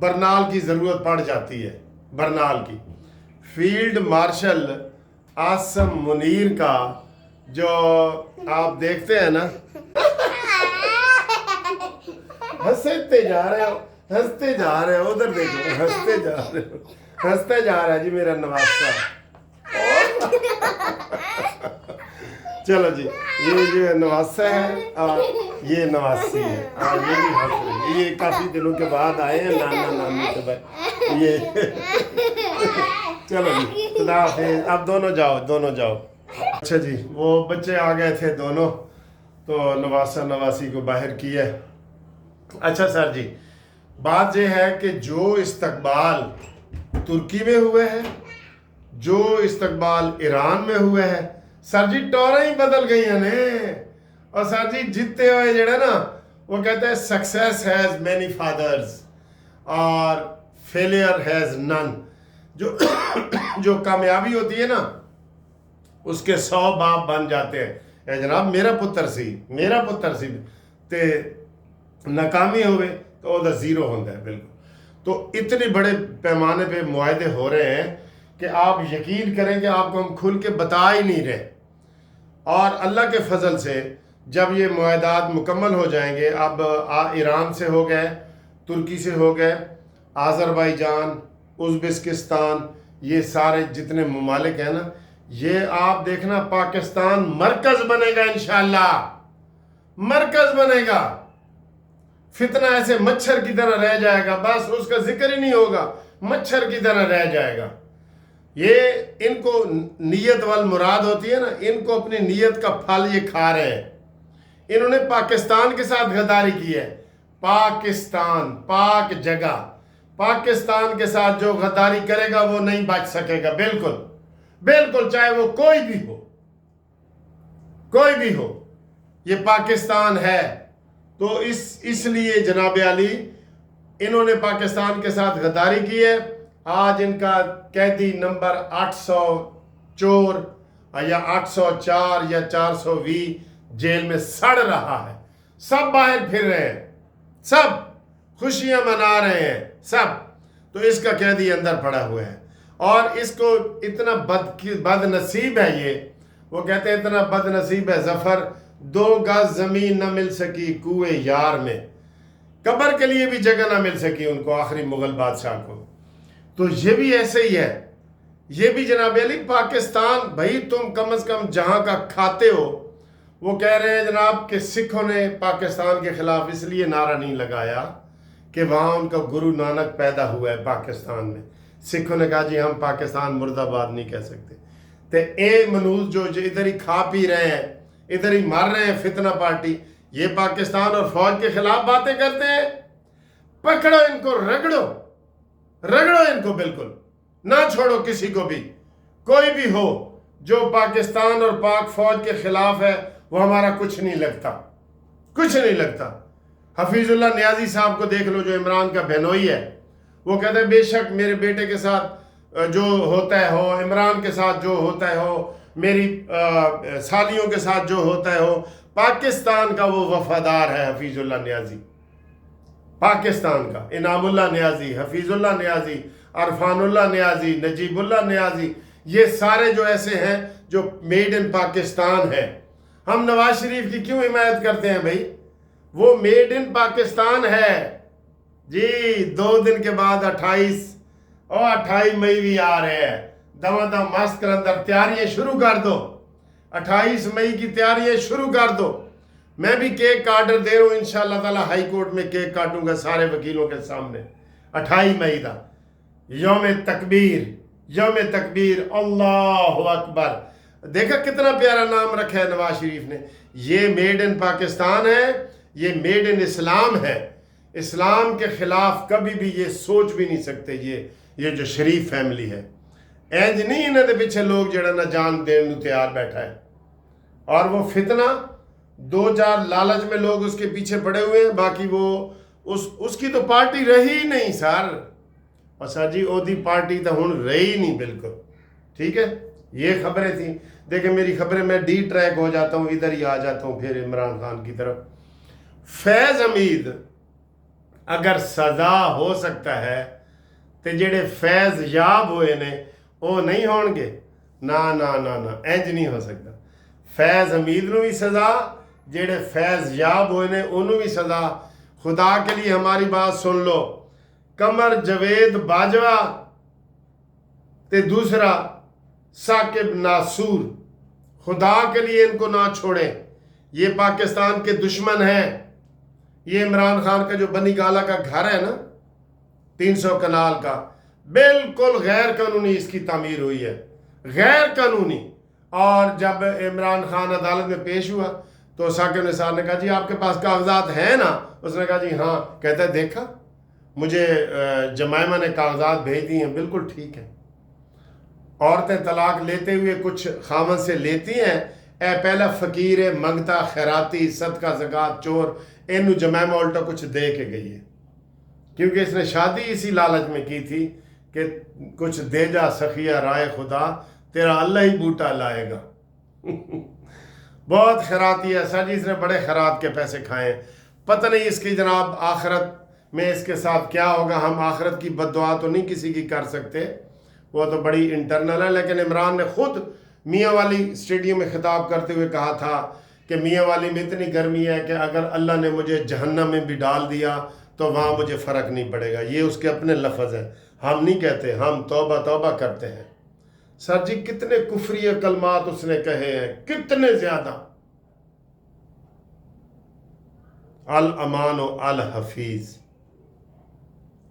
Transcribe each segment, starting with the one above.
برنال کی ضرورت پڑ جاتی ہے، برنال کی۔ فیلڈ مارشل عاصم منیر کا جو آپ دیکھتے ہیں نا، ہنستے جا رہے ہو، ہنستے جا رہے ہو، ادھر دیکھو، ہنستے جا رہے ہو، ہنستے جا رہا ہے جی میرا نواسہ۔ چلو جی، یہ جو نواسہ ہے اور یہ نواسی ہے، اور یہ بھی ہنس رہی ہے، یہ کافی دنوں کے بعد آئے ہیں نانا نانی کے بھائی یہ۔ چلو جی، خدا حافظ، اب دونوں جاؤ، دونوں جاؤ۔ اچھا جی، وہ بچے آ گئے تھے دونوں، تو نواسہ نواسی کو باہر کیا ہے۔ اچھا سر جی، بات یہ ہے کہ جو استقبال ترکی میں ہوئے ہے، جو استقبال ایران میں ہوئے ہے، سر جی ٹوریں ہی بدل گئی ہیں نے۔ اور سر جی جیتے ہوئے جڑے نا وہ کہتے ہیں سکسیس ہیز مینی فادرز اور فیلئر ہیز نن۔ جو کامیابی ہوتی ہے نا اس کے 100 باپ بن جاتے ہیں۔ اے جناب میرا پتر سی تے ناکامی ہوئے تو وہ زیرو ہوتا ہے بالکل۔ تو اتنے بڑے پیمانے پہ معاہدے ہو رہے ہیں کہ آپ یقین کریں کہ آپ کو ہم کھل کے بتا ہی نہیں رہے، اور اللہ کے فضل سے جب یہ معاہدات مکمل ہو جائیں گے، اب ایران سے ہو گئے، ترکی سے ہو گئے، آذربائیجان، ازبکستان، یہ سارے جتنے ممالک ہیں نا، یہ آپ دیکھنا پاکستان مرکز بنے گا انشاءاللہ، مرکز بنے گا۔ فتنہ ایسے مچھر کی طرح رہ جائے گا، بس اس کا ذکر ہی نہیں ہوگا، مچھر کی طرح رہ جائے گا۔ یہ ان کو نیت والمراد ہوتی ہے نا، ان کو اپنی نیت کا پھل یہ کھا رہے ہیں۔ انہوں نے پاکستان کے ساتھ غداری کی ہے، پاکستان پاک جگہ، پاکستان کے ساتھ جو غداری کرے گا وہ نہیں بچ سکے گا، بالکل بالکل، چاہے وہ کوئی بھی ہو، کوئی بھی ہو، یہ پاکستان ہے۔ تو اس لیے جناب علی انہوں نے پاکستان کے ساتھ غداری کی ہے۔ آج ان کا قیدی نمبر 800 چور یا 804 یا 420 جیل میں سڑ رہا ہے، سب باہر پھر رہے ہیں، سب خوشیاں منا رہے ہیں سب، تو اس کا قیدی اندر پڑا ہوا ہے۔ اور اس کو اتنا بد نصیب ہے، یہ وہ کہتے ہیں اتنا بد نصیب ہے ظفر، 2 گز زمین نہ مل سکی کوئے یار میں، قبر کے لیے بھی جگہ نہ مل سکی ان کو، آخری مغل بادشاہ کو۔ تو یہ بھی ایسے ہی ہے، یہ بھی جناب علی پاکستان، بھائی تم کم از کم جہاں کا کھاتے ہو۔ وہ کہہ رہے ہیں جناب کہ سکھوں نے پاکستان کے خلاف اس لیے نعرہ نہیں لگایا کہ وہاں ان کا گرو نانک پیدا ہوا ہے پاکستان میں۔ سکھوں نے کہا جی ہم پاکستان مرد آباد نہیں کہہ سکتے۔ تے اے منوز جو ادھر ہی کھا پی رہے ہیں، ادھر ہی مر رہے ہیں، فتنہ پارٹی، یہ پاکستان اور فوج کے خلاف باتیں کرتے ہیں۔ پکڑو ان کو، رگڑو ان کو، بالکل نہ چھوڑو کسی کو بھی، کوئی بھی ہو جو پاکستان اور پاک فوج کے خلاف ہے، وہ ہمارا کچھ نہیں لگتا، کچھ نہیں لگتا۔ حفیظ اللہ نیازی صاحب کو دیکھ لو جو عمران کا بہنوئی ہے، وہ کہتے ہیں بے شک میرے بیٹے کے ساتھ جو ہوتا ہے ہو، عمران کے ساتھ جو ہوتا ہے ہو، میری سالیوں کے ساتھ جو ہوتا ہے ہو، پاکستان کا وہ وفادار ہے حفیظ اللہ نیازی، پاکستان کا انعام اللہ نیازی، حفیظ اللہ نیازی، عرفان اللہ نیازی، نجیب اللہ نیازی، یہ سارے جو ایسے ہیں جو میڈ ان پاکستان ہیں۔ ہم نواز شریف کی کیوں حمایت کرتے ہیں بھائی؟ وہ میڈ ان پاکستان ہے جی۔ 2 دن کے بعد 28 مئی بھی آ رہے ہیں، دم مست کر اندر تیاریاں شروع کر دو، 28 مئی کی تیاریاں شروع کر دو۔ میں بھی کیک کاٹر دے رہا ہوں، انشاءاللہ تعالی ہائی کورٹ میں کیک کاٹوں گا سارے وکیلوں کے سامنے، 28 مئی دا یوم تکبیر، اللہ اکبر۔ دیکھا کتنا پیارا نام رکھا ہے نواز شریف نے۔ یہ میڈ ان پاکستان ہے، یہ میڈ ان اسلام ہے۔ اسلام کے خلاف کبھی بھی یہ سوچ بھی نہیں سکتے یہ جو شریف فیملی ہے۔ اینج نہیں انہوں نے پیچھے لوگ جڑا نہ جان دین نو تیار بیٹھا ہے، اور وہ فتنہ 2-4 لالچ میں لوگ اس کے پیچھے پڑے ہوئے ہیں، باقی وہ اس کی تو پارٹی رہی نہیں سر، اور سر جی او دی پارٹی تو ہن رہی نہیں بالکل، ٹھیک ہے۔ یہ خبریں تھیں، دیکھیں میری خبریں، میں ڈی ٹریک ہو جاتا ہوں، ادھر ہی آ جاتا ہوں پھر عمران خان کی طرف۔ فیض حمید اگر سزا ہو سکتا ہے تو جڑے فیض یاب ہوئے نے وہ نہیں ہون گے؟ نا نا نا نا، انج نہیں ہو سکتا۔ فیض حمید نو بھی سزا، جڑے فیض یاب ہوئے نے انہوں بھی سزا۔ خدا کے لیے ہماری بات سن لو، قمر جاوید باجوہ تے دوسرا ثاقب ناصور، خدا کے لیے ان کو نہ چھوڑیں، یہ پاکستان کے دشمن ہیں۔ یہ عمران خان کا جو بنی گالا کا گھر ہے نا 300 کنال کا، بالکل غیر قانونی اس کی تعمیر ہوئی ہے، غیر قانونی۔ اور جب عمران خان عدالت میں پیش ہوا تو ثاقب نثار نے کہا جی آپ کے پاس کاغذات ہیں نا؟ اس نے کہا جی ہاں۔ کہتا ہے دیکھا مجھے جمائمہ نے کاغذات بھیج دی ہیں، بالکل ٹھیک ہے۔ عورتیں طلاق لیتے ہوئے کچھ خامن سے لیتی ہیں، اے پہلا فقیر منگتا خیراتی صدقہ زکوٰۃ چور، اینو جمائمہ الٹا کچھ دے کے گئی ہے، کیونکہ اس نے شادی اسی لالچ میں کی تھی کہ کچھ دے جا سخیہ رائے خدا، تیرا اللہ ہی بوٹا لائے گا۔ بہت خیراتی ہے سر جی، اس نے بڑے خیرات کے پیسے کھائے ہیں۔ پتہ نہیں اس کی جناب آخرت میں اس کے ساتھ کیا ہوگا، ہم آخرت کی بد دعا تو نہیں کسی کی کر سکتے، وہ تو بڑی انٹرنل ہے۔ لیکن عمران نے خود میاں والی اسٹیڈیم میں خطاب کرتے ہوئے کہا تھا کہ میاں والی میں اتنی گرمی ہے کہ اگر اللہ نے مجھے جہنم میں بھی ڈال دیا تو وہاں مجھے فرق نہیں پڑے گا۔ یہ اس کے اپنے لفظ ہیں، ہم نہیں کہتے، ہم توبہ توبہ کرتے ہیں۔ سر جی کتنے کفری کلمات اس نے کہے ہیں، کتنے زیادہ۔ الامان و الحفیظ،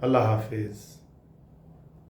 اللہ حافظ۔